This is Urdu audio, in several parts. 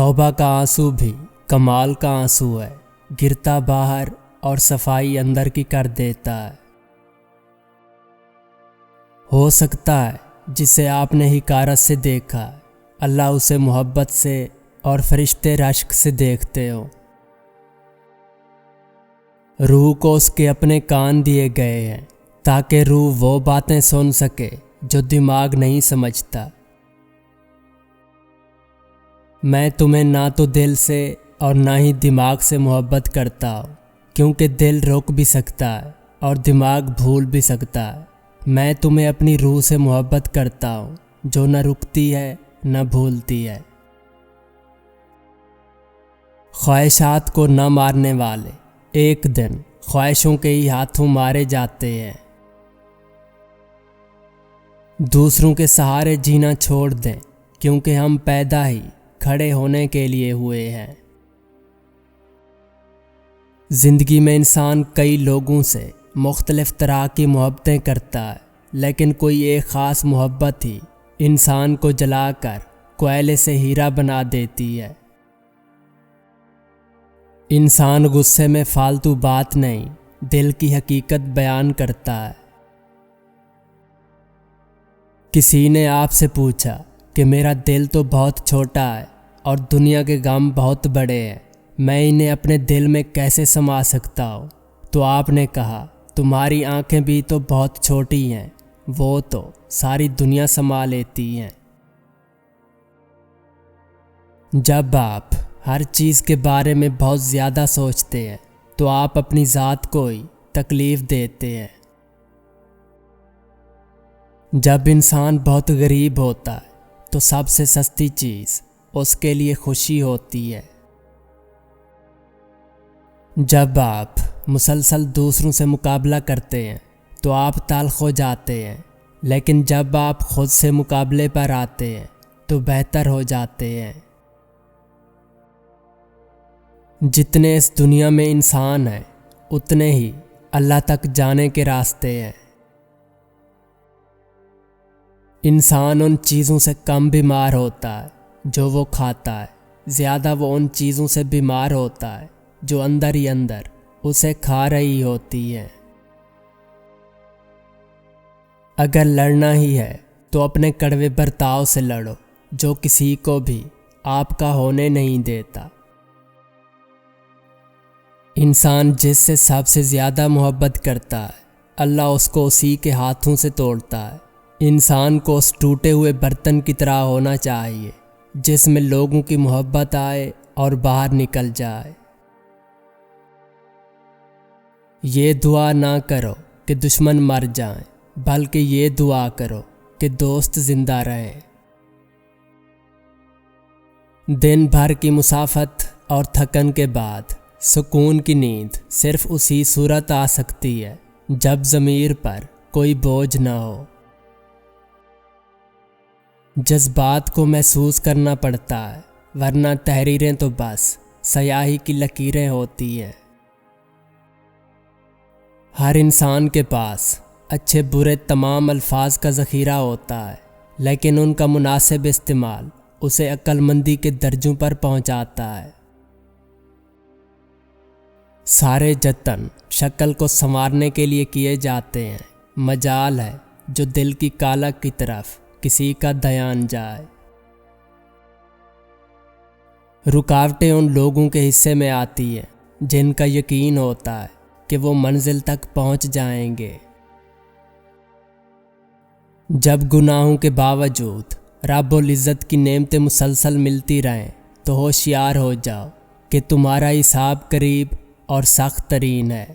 توبہ کا آنسو بھی کمال کا آنسو ہے، گرتا باہر اور صفائی اندر کی کر دیتا ہے۔ ہو سکتا ہے جسے آپ نے حقارت سے دیکھا، اللہ اسے محبت سے اور فرشتے رشک سے دیکھتے ہو۔ روح کو اس کے اپنے کان دیے گئے ہیں تاکہ روح وہ باتیں سن سکے جو دماغ نہیں سمجھتا۔ میں تمہیں نہ تو دل سے اور نہ ہی دماغ سے محبت کرتا ہوں، کیونکہ دل روک بھی سکتا ہے اور دماغ بھول بھی سکتا ہے۔ میں تمہیں اپنی روح سے محبت کرتا ہوں جو نہ رکتی ہے نہ بھولتی ہے۔ خواہشات کو نہ مارنے والے ایک دن خواہشوں کے ہی ہاتھوں مارے جاتے ہیں۔ دوسروں کے سہارے جینا چھوڑ دیں، کیونکہ ہم پیدا ہی کھڑے ہونے کے لیے ہوئے ہیں۔ زندگی میں انسان کئی لوگوں سے مختلف طرح کی محبتیں کرتا ہے، لیکن کوئی ایک خاص محبت ہی انسان کو جلا کر کوئلے سے ہیرا بنا دیتی ہے۔ انسان غصے میں فالتو بات نہیں، دل کی حقیقت بیان کرتا ہے۔ کسی نے آپ سے پوچھا کہ میرا دل تو بہت چھوٹا ہے اور دنیا کے غم بہت بڑے ہیں، میں انہیں اپنے دل میں کیسے سما سکتا ہوں؟ تو آپ نے کہا، تمہاری آنکھیں بھی تو بہت چھوٹی ہیں، وہ تو ساری دنیا سما لیتی ہیں۔ جب آپ ہر چیز کے بارے میں بہت زیادہ سوچتے ہیں تو آپ اپنی ذات کو ہی تکلیف دیتے ہیں۔ جب انسان بہت غریب ہوتا ہے تو سب سے سستی چیز اس کے لیے خوشی ہوتی ہے۔ جب آپ مسلسل دوسروں سے مقابلہ کرتے ہیں تو آپ تلخ ہو جاتے ہیں، لیکن جب آپ خود سے مقابلے پر آتے ہیں تو بہتر ہو جاتے ہیں۔ جتنے اس دنیا میں انسان ہیں اتنے ہی اللہ تک جانے کے راستے ہیں۔ انسان ان چیزوں سے کم بیمار ہوتا ہے جو وہ کھاتا ہے، زیادہ وہ ان چیزوں سے بیمار ہوتا ہے جو اندر ہی اندر اسے کھا رہی ہوتی ہیں۔ اگر لڑنا ہی ہے تو اپنے کڑوے برتاؤ سے لڑو جو کسی کو بھی آپ کا ہونے نہیں دیتا۔ انسان جس سے سب سے زیادہ محبت کرتا ہے، اللہ اس کو اسی کے ہاتھوں سے توڑتا ہے۔ انسان کو اس ٹوٹے ہوئے برتن کی طرح ہونا چاہیے جس میں لوگوں کی محبت آئے اور باہر نکل جائے۔ یہ دعا نہ کرو کہ دشمن مر جائیں، بلکہ یہ دعا کرو کہ دوست زندہ رہیں۔ دن بھر کی مسافت اور تھکن کے بعد سکون کی نیند صرف اسی صورت آ سکتی ہے جب ضمیر پر کوئی بوجھ نہ ہو۔ جذبات کو محسوس کرنا پڑتا ہے، ورنہ تحریریں تو بس سیاہی کی لکیریں ہوتی ہیں۔ ہر انسان کے پاس اچھے برے تمام الفاظ کا ذخیرہ ہوتا ہے، لیکن ان کا مناسب استعمال اسے عقل مندی کے درجوں پر پہنچاتا ہے۔ سارے جتن شکل کو سنوارنے کے لیے کیے جاتے ہیں، مجال ہے جو دل کی کالک کی طرف کسی کا دھیان جائے۔ رکاوٹیں ان لوگوں کے حصے میں آتی ہیں جن کا یقین ہوتا ہے کہ وہ منزل تک پہنچ جائیں گے۔ جب گناہوں کے باوجود رب العزت کی نعمتیں مسلسل ملتی رہیں تو ہوشیار ہو جاؤ کہ تمہارا حساب قریب اور سخت ترین ہے۔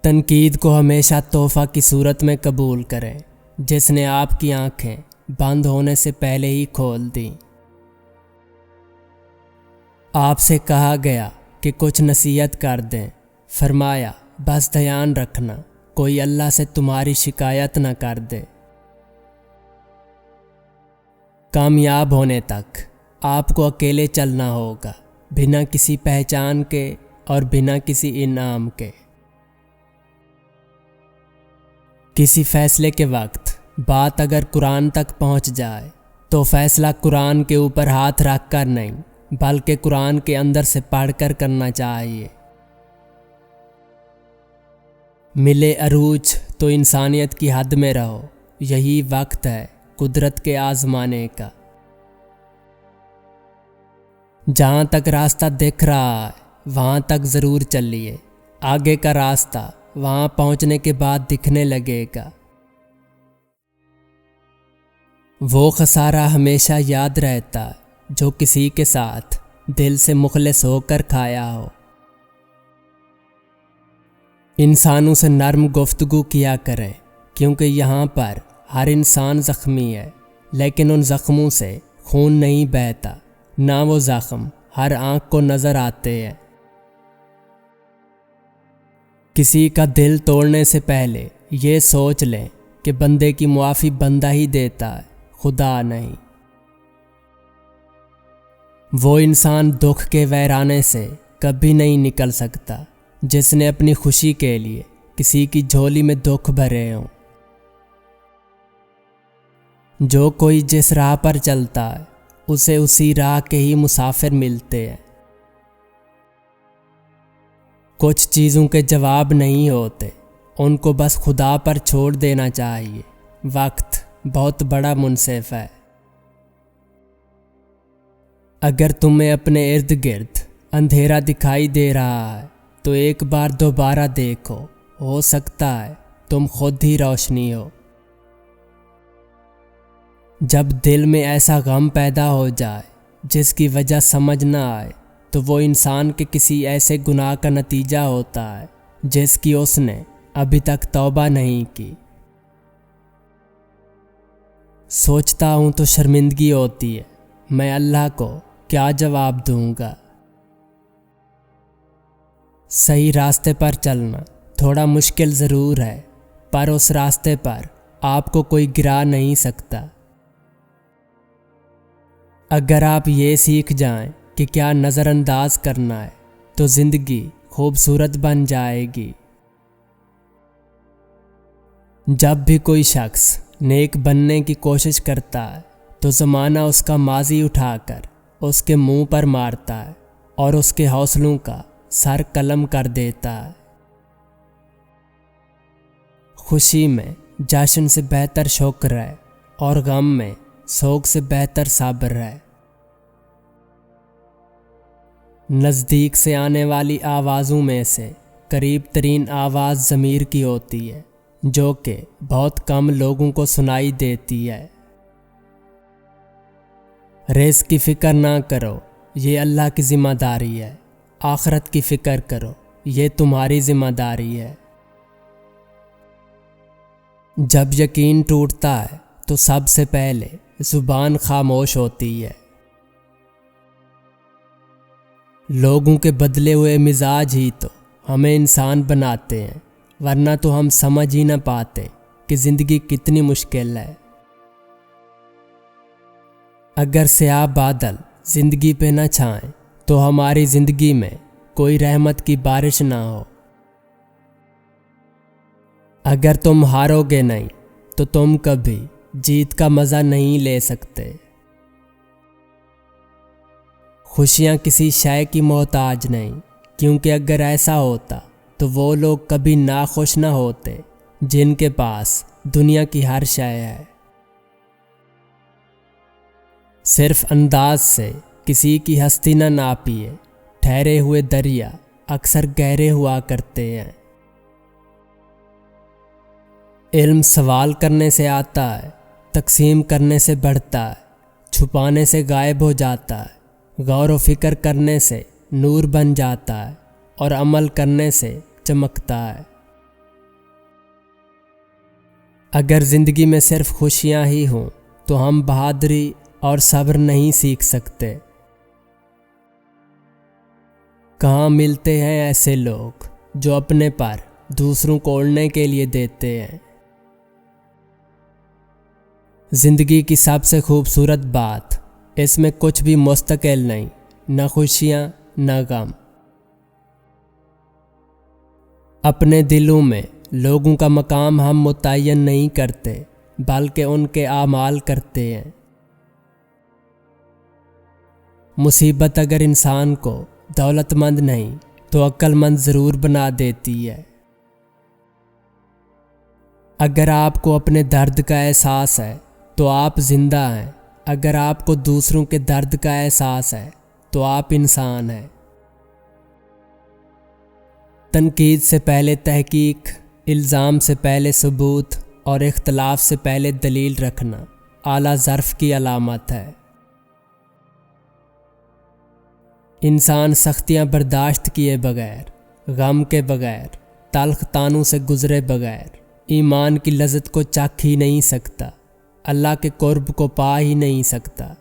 تنقید کو ہمیشہ تحفہ کی صورت میں قبول کریں، جس نے آپ کی آنکھیں بند ہونے سے پہلے ہی کھول دیں۔ آپ سے کہا گیا کہ کچھ نصیحت کر دیں، فرمایا بس دھیان رکھنا کوئی اللہ سے تمہاری شکایت نہ کر دے۔ کامیاب ہونے تک آپ کو اکیلے چلنا ہوگا، بنا کسی پہچان کے اور بنا کسی انعام کے۔ کسی فیصلے کے وقت بات اگر قرآن تک پہنچ جائے تو فیصلہ قرآن کے اوپر ہاتھ رکھ کر نہیں بلکہ قرآن کے اندر سے پڑھ کر کرنا چاہیے۔ ملے عروج تو انسانیت کی حد میں رہو، یہی وقت ہے قدرت کے آزمانے کا۔ جہاں تک راستہ دکھ رہا ہے وہاں تک ضرور چلیے، آگے کا راستہ وہاں پہنچنے کے بعد دکھنے لگے گا۔ وہ خسارہ ہمیشہ یاد رہتا ہے جو کسی کے ساتھ دل سے مخلص ہو کر کھایا ہو۔ انسانوں سے نرم گفتگو کیا کریں، کیونکہ یہاں پر ہر انسان زخمی ہے، لیکن ان زخموں سے خون نہیں بہتا، نہ وہ زخم ہر آنکھ کو نظر آتے ہیں۔ کسی کا دل توڑنے سے پہلے یہ سوچ لیں کہ بندے کی معافی بندہ ہی دیتا ہے، خدا نہیں۔ وہ انسان دکھ کے ویرانے سے کبھی نہیں نکل سکتا جس نے اپنی خوشی کے لیے کسی کی جھولی میں دکھ بھرے ہوں۔ جو کوئی جس راہ پر چلتا ہے اسے اسی راہ کے ہی مسافر ملتے ہیں۔ کچھ چیزوں کے جواب نہیں ہوتے، ان کو بس خدا پر چھوڑ دینا چاہیے۔ وقت بہت بڑا منصف ہے۔ اگر تمہیں اپنے ارد گرد اندھیرا دکھائی دے رہا ہے تو ایک بار دوبارہ دیکھو، ہو سکتا ہے تم خود ہی روشنی ہو۔ جب دل میں ایسا غم پیدا ہو جائے جس کی وجہ سمجھ نہ آئے تو وہ انسان کے کسی ایسے گناہ کا نتیجہ ہوتا ہے جس کی اس نے ابھی تک توبہ نہیں کی۔ سوچتا ہوں تو شرمندگی ہوتی ہے، میں اللہ کو کیا جواب دوں گا۔ صحیح راستے پر چلنا تھوڑا مشکل ضرور ہے، پر اس راستے پر آپ کو کوئی گرا نہیں سکتا۔ اگر آپ یہ سیکھ جائیں کہ کیا نظر انداز کرنا ہے تو زندگی خوبصورت بن جائے گی۔ جب بھی کوئی شخص نیک بننے کی کوشش کرتا ہے تو زمانہ اس کا ماضی اٹھا کر اس کے منہ پر مارتا ہے اور اس کے حوصلوں کا سر قلم کر دیتا ہے۔ خوشی میں جشن سے بہتر شکر ہے اور غم میں سوگ سے بہتر صبر ہے۔ نزدیک سے آنے والی آوازوں میں سے قریب ترین آواز ضمیر کی ہوتی ہے، جو کہ بہت کم لوگوں کو سنائی دیتی ہے۔ رزق کی فکر نہ کرو، یہ اللہ کی ذمہ داری ہے۔ آخرت کی فکر کرو، یہ تمہاری ذمہ داری ہے۔ جب یقین ٹوٹتا ہے تو سب سے پہلے زبان خاموش ہوتی ہے۔ لوگوں کے بدلے ہوئے مزاج ہی تو ہمیں انسان بناتے ہیں، ورنہ تو ہم سمجھ ہی نہ پاتے کہ زندگی کتنی مشکل ہے۔ اگر سیاہ بادل زندگی پہ نہ چھائیں تو ہماری زندگی میں کوئی رحمت کی بارش نہ ہو۔ اگر تم ہارو گے نہیں تو تم کبھی جیت کا مزہ نہیں لے سکتے۔ خوشیاں کسی شے کی محتاج نہیں، کیونکہ اگر ایسا ہوتا تو وہ لوگ کبھی ناخوش نہ ہوتے جن کے پاس دنیا کی ہر شے ہے۔ صرف انداز سے کسی کی ہستی نہ ناپیے، ٹھہرے ہوئے دریا اکثر گہرے ہوا کرتے ہیں۔ علم سوال کرنے سے آتا ہے، تقسیم کرنے سے بڑھتا ہے، چھپانے سے غائب ہو جاتا ہے، غور و فکر کرنے سے نور بن جاتا ہے اور عمل کرنے سے چمکتا ہے۔ اگر زندگی میں صرف خوشیاں ہی ہوں تو ہم بہادری اور صبر نہیں سیکھ سکتے۔ کہاں ملتے ہیں ایسے لوگ جو اپنے پر دوسروں کو اوڑھنے کے لیے دیتے ہیں۔ زندگی کی سب سے خوبصورت بات، اس میں کچھ بھی مستقل نہیں، نہ خوشیاں نہ غم۔ اپنے دلوں میں لوگوں کا مقام ہم متعین نہیں کرتے، بلکہ ان کے اعمال کرتے ہیں۔ مصیبت اگر انسان کو دولت مند نہیں تو عقل مند ضرور بنا دیتی ہے۔ اگر آپ کو اپنے درد کا احساس ہے تو آپ زندہ ہیں، اگر آپ کو دوسروں کے درد کا احساس ہے تو آپ انسان ہیں۔ تنقید سے پہلے تحقیق، الزام سے پہلے ثبوت اور اختلاف سے پہلے دلیل رکھنا اعلیٰ ظرف کی علامت ہے۔ انسان سختیاں برداشت کیے بغیر، غم کے بغیر، تلخ تانوں سے گزرے بغیر ایمان کی لذت کو چکھ ہی نہیں سکتا، اللہ کے قرب کو پا ہی نہیں سکتا۔